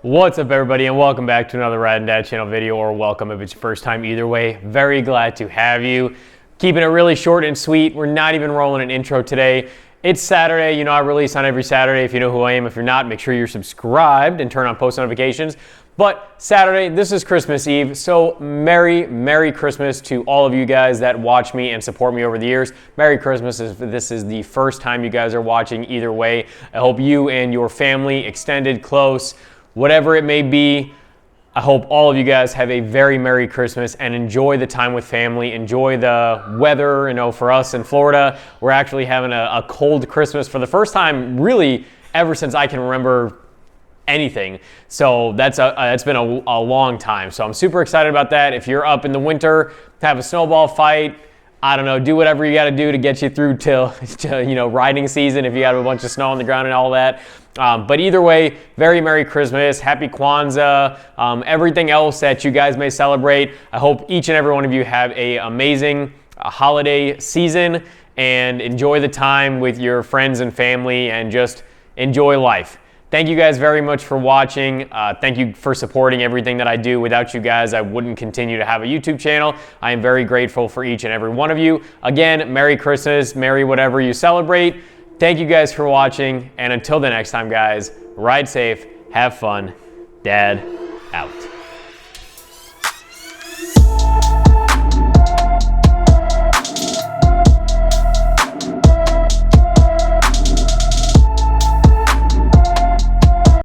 What's up, everybody, and welcome back to another Rad and Dad channel video, or welcome if it's your first time. Either way, very glad to have you. Keeping it really short and sweet. We're not even rolling an intro today. It's Saturday. You know, I release on every Saturday. If you know who I am, if you're not, make sure you're subscribed and turn on post notifications. But Saturday, this is Christmas Eve, so Merry Christmas to all of you guys that watch me and support me over the years. Merry Christmas if this is the first time you guys are watching. Either way, I hope you and your family, extended, close, whatever it may be, I hope all of you guys have a very Merry Christmas and enjoy the time with family. Enjoy the weather. You know, for us in Florida, we're actually having a cold Christmas for the first time really ever since I can remember anything. So it's been a long time. So I'm super excited about that. If you're up in the winter, have a snowball fight, I don't know, do whatever you got to do to get you through till you know, riding season, if you got a bunch of snow on the ground and all that. But either way, very Merry Christmas, Happy Kwanzaa, everything else that you guys may celebrate. I hope each and every one of you have an amazing holiday season and enjoy the time with your friends and family and just enjoy life. Thank you guys very much for watching. Thank you for supporting everything that I do. Without you guys, I wouldn't continue to have a YouTube channel. I am very grateful for each and every one of you. Again, Merry Christmas, Merry whatever you celebrate. Thank you guys for watching, and until the next time, guys, ride safe, have fun. Dad out.